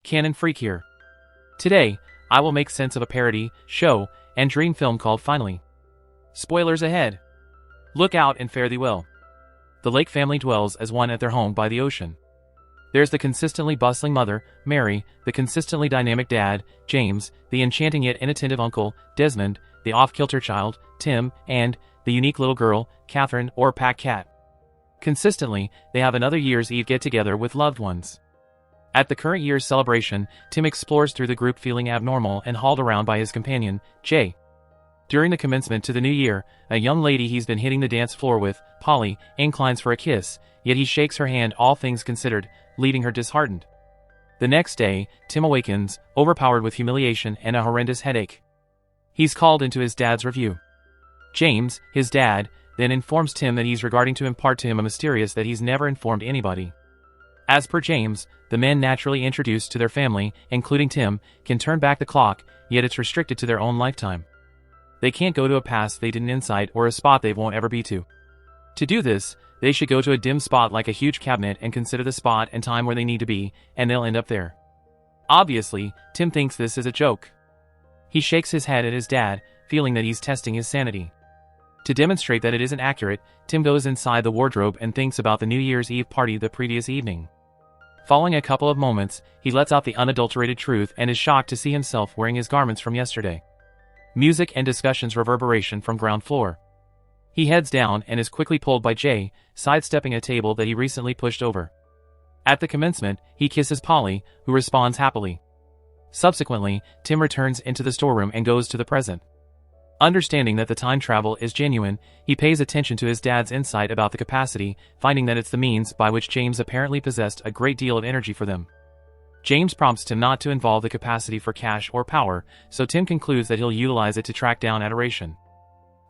Canon Freak here. Today, I will make sense of a parody, show, and dream film called Finally. Spoilers ahead. Look out and fare thee well. The Lake family dwells as one at their home by the ocean. There's the consistently bustling mother, Mary, the consistently dynamic dad, James, the enchanting yet inattentive uncle, Desmond, the off-kilter child, Tim, and the unique little girl, Catherine or Pat Cat. Consistently, they have another year's Eve get-together with loved ones. At the current year's celebration, Tim explores through the group feeling abnormal and hauled around by his companion, Jay. During the commencement to the new year, a young lady he's been hitting the dance floor with, Polly, inclines for a kiss, yet he shakes her hand all things considered, leaving her disheartened. The next day, Tim awakens, overpowered with humiliation and a horrendous headache. He's called into his dad's review. James, his dad, then informs Tim that he's regarding to impart to him a mysterious that he's never informed anybody. As per James, the men naturally introduced to their family, including Tim, can turn back the clock, yet it's restricted to their own lifetime. They can't go to a past they didn't incite or a spot they won't ever be to. To do this, they should go to a dim spot like a huge cabinet and consider the spot and time where they need to be, and they'll end up there. Obviously, Tim thinks this is a joke. He shakes his head at his dad, feeling that he's testing his sanity. To demonstrate that it isn't accurate, Tim goes inside the wardrobe and thinks about the New Year's Eve party the previous evening. Following a couple of moments, he lets out the unadulterated truth and is shocked to see himself wearing his garments from yesterday. Music and discussions reverberation from ground floor. He heads down and is quickly pulled by Jay, sidestepping a table that he recently pushed over. At the commencement, he kisses Polly, who responds happily. Subsequently, Tim returns into the storeroom and goes to the present. Understanding that the time travel is genuine, he pays attention to his dad's insight about the capacity, finding that it's the means by which James apparently possessed a great deal of energy for them. James prompts Tim not to involve the capacity for cash or power, so Tim concludes that he'll utilize it to track down adoration.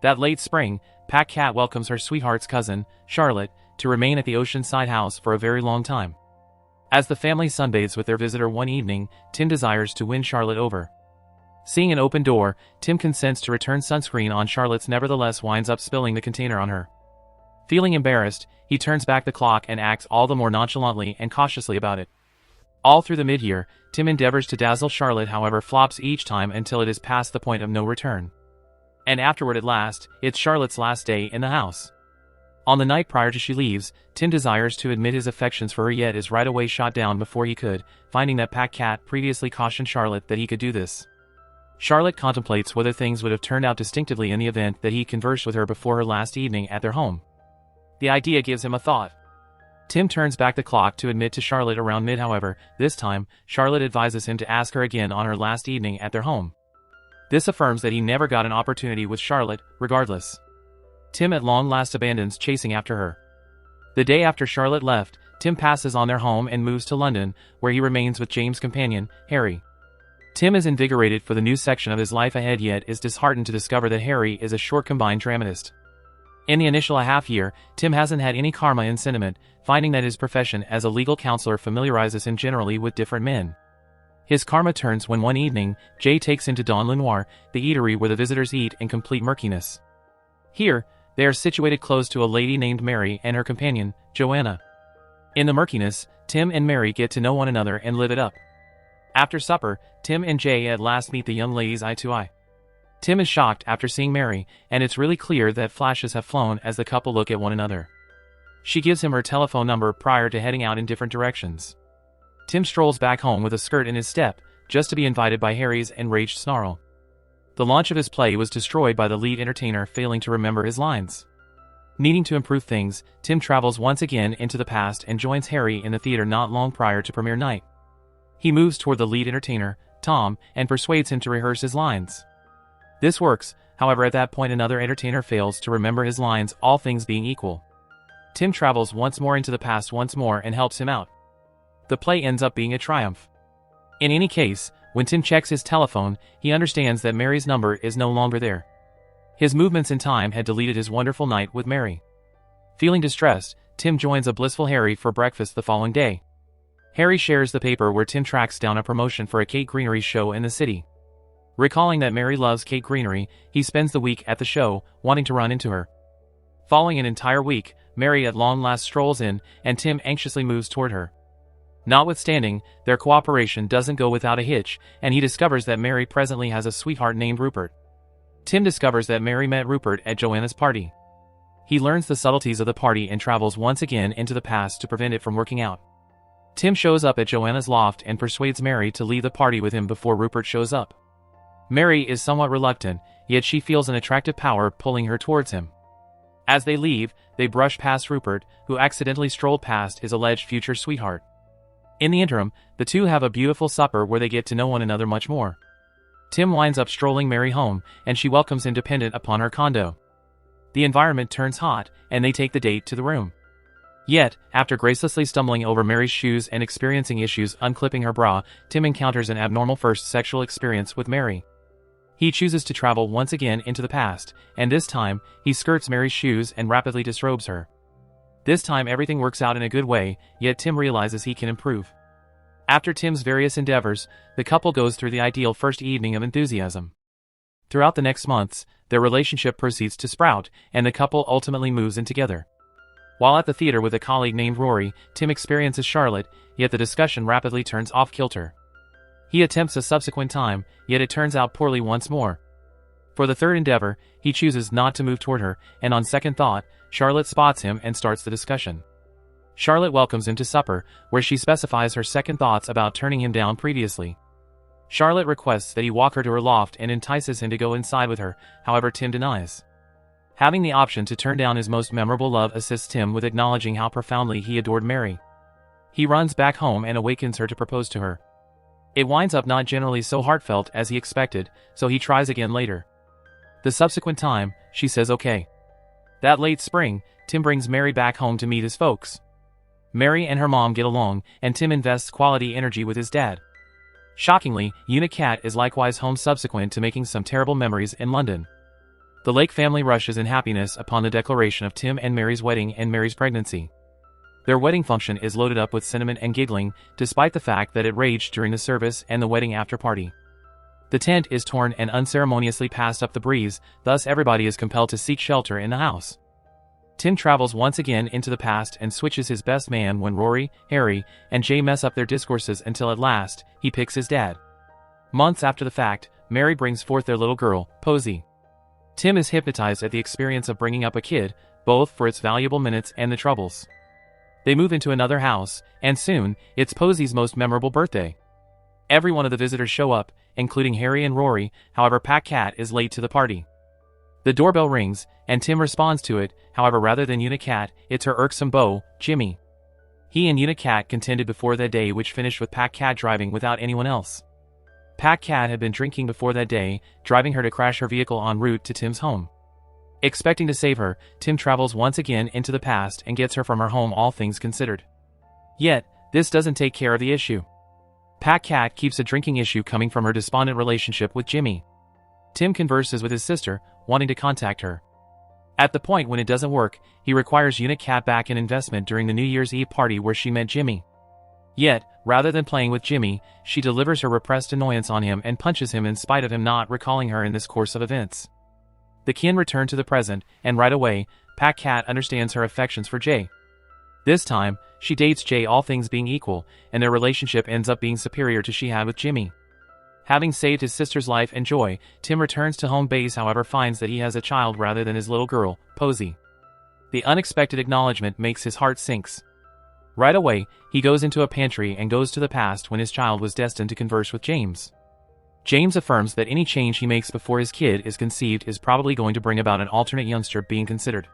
That late spring, Pat Cat welcomes her sweetheart's cousin, Charlotte, to remain at the oceanside house for a very long time. As the family sunbathes with their visitor one evening, Tim desires to win Charlotte over. Seeing an open door, Tim consents to return sunscreen on Charlotte's nevertheless winds up spilling the container on her. Feeling embarrassed, he turns back the clock and acts all the more nonchalantly and cautiously about it. All through the mid-year, Tim endeavors to dazzle Charlotte however flops each time until it is past the point of no return. And afterward at last, it's Charlotte's last day in the house. On the night prior to she leaves, Tim desires to admit his affections for her yet is right away shot down before he could, finding that Pat Cat previously cautioned Charlotte that he could do this. Charlotte contemplates whether things would have turned out distinctively in the event that he conversed with her before her last evening at their home. The idea gives him a thought. Tim turns back the clock to admit to Charlotte around mid however, this time, Charlotte advises him to ask her again on her last evening at their home. This affirms that he never got an opportunity with Charlotte, regardless. Tim at long last abandons chasing after her. The day after Charlotte left, Tim passes on their home and moves to London, where he remains with James' companion, Harry. Tim is invigorated for the new section of his life ahead yet is disheartened to discover that Harry is a short combined dramatist. In the initial half year, Tim hasn't had any karma in sentiment, finding that his profession as a legal counselor familiarizes him generally with different men. His karma turns when one evening, Jay takes him to Don Lenoir, the eatery where the visitors eat in complete murkiness. Here, they are situated close to a lady named Mary and her companion, Joanna. In the murkiness, Tim and Mary get to know one another and live it up. After supper, Tim and Jay at last meet the young ladies eye to eye. Tim is shocked after seeing Mary, and it's really clear that flashes have flown as the couple look at one another. She gives him her telephone number prior to heading out in different directions. Tim strolls back home with a skirt in his step, just to be invited by Harry's enraged snarl. The launch of his play was destroyed by the lead entertainer failing to remember his lines. Needing to improve things, Tim travels once again into the past and joins Harry in the theater not long prior to premiere night. He moves toward the lead entertainer, Tom, and persuades him to rehearse his lines. This works, however at that point another entertainer fails to remember his lines, all things being equal. Tim travels once more into the past once more and helps him out. The play ends up being a triumph. In any case, when Tim checks his telephone, he understands that Mary's number is no longer there. His movements in time had deleted his wonderful night with Mary. Feeling distressed, Tim joins a blissful Harry for breakfast the following day. Harry shares the paper where Tim tracks down a promotion for a Kate Greenery show in the city. Recalling that Mary loves Kate Greenery, he spends the week at the show, wanting to run into her. Following an entire week, Mary at long last strolls in, and Tim anxiously moves toward her. Notwithstanding, their cooperation doesn't go without a hitch, and he discovers that Mary presently has a sweetheart named Rupert. Tim discovers that Mary met Rupert at Joanna's party. He learns the subtleties of the party and travels once again into the past to prevent it from working out. Tim shows up at Joanna's loft and persuades Mary to leave the party with him before Rupert shows up. Mary is somewhat reluctant, yet she feels an attractive power pulling her towards him. As they leave, they brush past Rupert, who accidentally strolled past his alleged future sweetheart. In the interim, the two have a beautiful supper where they get to know one another much more. Tim winds up strolling Mary home, and she welcomes him dependent upon her condo. The environment turns hot, and they take the date to the room. Yet, after gracelessly stumbling over Mary's shoes and experiencing issues unclipping her bra, Tim encounters an abnormal first sexual experience with Mary. He chooses to travel once again into the past, and this time, he skirts Mary's shoes and rapidly disrobes her. This time everything works out in a good way, yet Tim realizes he can improve. After Tim's various endeavors, the couple goes through the ideal first evening of enthusiasm. Throughout the next months, their relationship proceeds to sprout, and the couple ultimately moves in together. While at the theater with a colleague named Rory, Tim experiences Charlotte, yet the discussion rapidly turns off-kilter. He attempts a subsequent time, yet it turns out poorly once more. For the third endeavor, he chooses not to move toward her, and on second thought, Charlotte spots him and starts the discussion. Charlotte welcomes him to supper, where she specifies her second thoughts about turning him down previously. Charlotte requests that he walk her to her loft and entices him to go inside with her, however Tim denies. Having the option to turn down his most memorable love assists Tim with acknowledging how profoundly he adored Mary. He runs back home and awakens her to propose to her. It winds up not generally so heartfelt as he expected, so he tries again later. The subsequent time, she says okay. That late spring, Tim brings Mary back home to meet his folks. Mary and her mom get along, and Tim invests quality energy with his dad. Shockingly, Unit Cat is likewise home subsequent to making some terrible memories in London. The Lake family rushes in happiness upon the declaration of Tim and Mary's wedding and Mary's pregnancy. Their wedding function is loaded up with sentiment and giggling, despite the fact that it raged during the service and the wedding after party. The tent is torn and unceremoniously passed up the breeze, thus everybody is compelled to seek shelter in the house. Tim travels once again into the past and switches his best man when Rory, Harry, and Jay mess up their discourses until at last, he picks his dad. Months after the fact, Mary brings forth their little girl, Posy. Tim is hypnotized at the experience of bringing up a kid, both for its valuable minutes and the troubles. They move into another house, and soon, it's Posy's most memorable birthday. Every one of the visitors show up, including Harry and Rory, however Pat Cat is late to the party. The doorbell rings, and Tim responds to it, however rather than Unit Cat, it's her irksome beau, Jimmy. He and Unit Cat contended before that day, which finished with Pat Cat driving without anyone else. Pat Cat had been drinking before that day, driving her to crash her vehicle en route to Tim's home. Expecting to save her, Tim travels once again into the past and gets her from her home, all things considered. Yet, this doesn't take care of the issue. Pat Cat keeps a drinking issue coming from her despondent relationship with Jimmy. Tim converses with his sister, wanting to contact her. At the point when it doesn't work, he requires Unit Cat back an investment during the New Year's Eve party where she met Jimmy. Yet, rather than playing with Jimmy, she delivers her repressed annoyance on him and punches him in spite of him not recalling her in this course of events. The kin return to the present, and right away, Pat Cat understands her affections for Jay. This time, she dates Jay, all things being equal, and their relationship ends up being superior to she had with Jimmy. Having saved his sister's life and joy, Tim returns to home base, however finds that he has a child rather than his little girl, Posy. The unexpected acknowledgement makes his heart sinks. Right away, he goes into a pantry and goes to the past when his child was destined to converse with James. James affirms that any change he makes before his kid is conceived is probably going to bring about an alternate youngster being considered.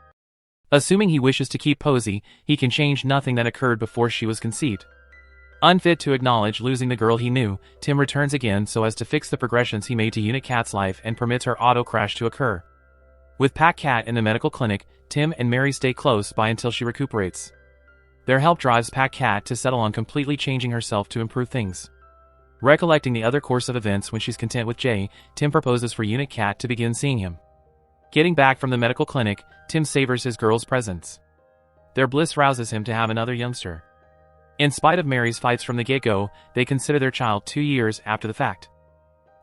Assuming he wishes to keep Posy, he can change nothing that occurred before she was conceived. Unfit to acknowledge losing the girl he knew, Tim returns again so as to fix the progressions he made to Unit Cat's life and permits her auto crash to occur. With Pat Cat in the medical clinic, Tim and Mary stay close by until she recuperates. Their help drives Pat Cat to settle on completely changing herself to improve things. Recollecting the other course of events when she's content with Jay, Tim proposes for Unit Cat to begin seeing him. Getting back from the medical clinic, Tim savors his girl's presence. Their bliss rouses him to have another youngster. In spite of Mary's fights from the get-go, they consider their child 2 years after the fact.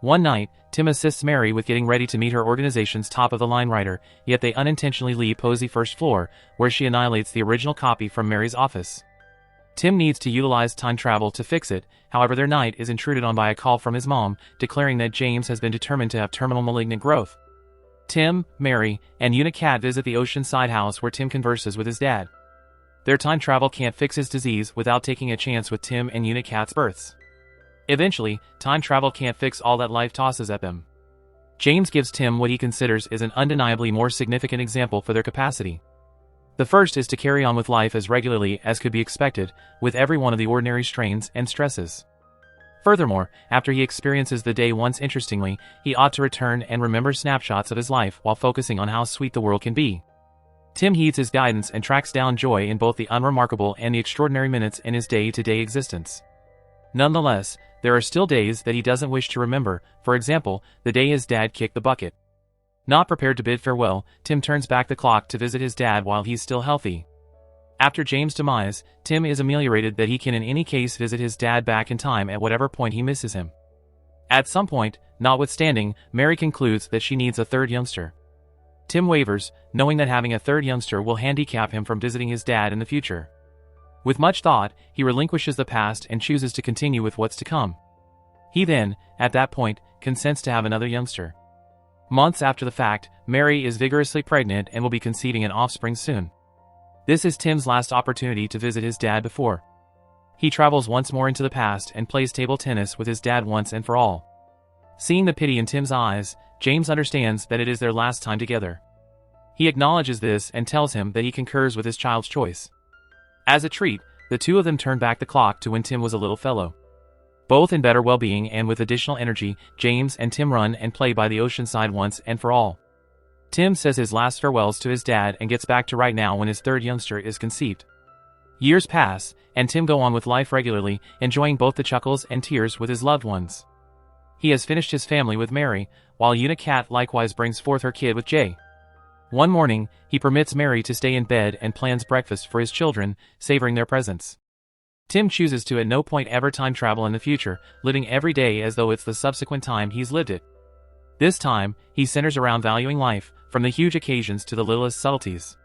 One night, Tim assists Mary with getting ready to meet her organization's top-of-the-line writer, yet they unintentionally leave Posy first floor, where she annihilates the original copy from Mary's office. Tim needs to utilize time travel to fix it, however their night is intruded on by a call from his mom, declaring that James has been determined to have terminal malignant growth. Tim, Mary, and Una Cat visit the oceanside house where Tim converses with his dad. Their time travel can't fix his disease without taking a chance with Tim and Una Cat's births. Eventually, time travel can't fix all that life tosses at them. James gives Tim what he considers is an undeniably more significant example for their capacity. The first is to carry on with life as regularly as could be expected, with every one of the ordinary strains and stresses. Furthermore, after he experiences the day once interestingly, he ought to return and remember snapshots of his life while focusing on how sweet the world can be. Tim heeds his guidance and tracks down joy in both the unremarkable and the extraordinary minutes in his day-to-day existence. Nonetheless, there are still days that he doesn't wish to remember, for example, the day his dad kicked the bucket. Not prepared to bid farewell, Tim turns back the clock to visit his dad while he's still healthy. After James' demise, Tim is ameliorated that he can in any case visit his dad back in time at whatever point he misses him. At some point, notwithstanding, Mary concludes that she needs a third youngster. Tim wavers, knowing that having a third youngster will handicap him from visiting his dad in the future. With much thought, he relinquishes the past and chooses to continue with what's to come. He then, at that point, consents to have another youngster. Months after the fact, Mary is vigorously pregnant and will be conceiving an offspring soon. This is Tim's last opportunity to visit his dad before he travels once more into the past and plays table tennis with his dad once and for all. Seeing the pity in Tim's eyes, James understands that it is their last time together. He acknowledges this and tells him that he concurs with his child's choice. As a treat, the two of them turn back the clock to when Tim was a little fellow. Both in better well-being and with additional energy, James and Tim run and play by the oceanside once and for all. Tim says his last farewells to his dad and gets back to right now when his third youngster is conceived. Years pass, and Tim go on with life regularly, enjoying both the chuckles and tears with his loved ones. He has finished his family with Mary, while Una Cat likewise brings forth her kid with Jay. One morning, he permits Mary to stay in bed and plans breakfast for his children, savoring their presence. Tim chooses to at no point ever time travel in the future, living every day as though it's the subsequent time he's lived it. This time, he centers around valuing life, from the huge occasions to the littlest subtleties.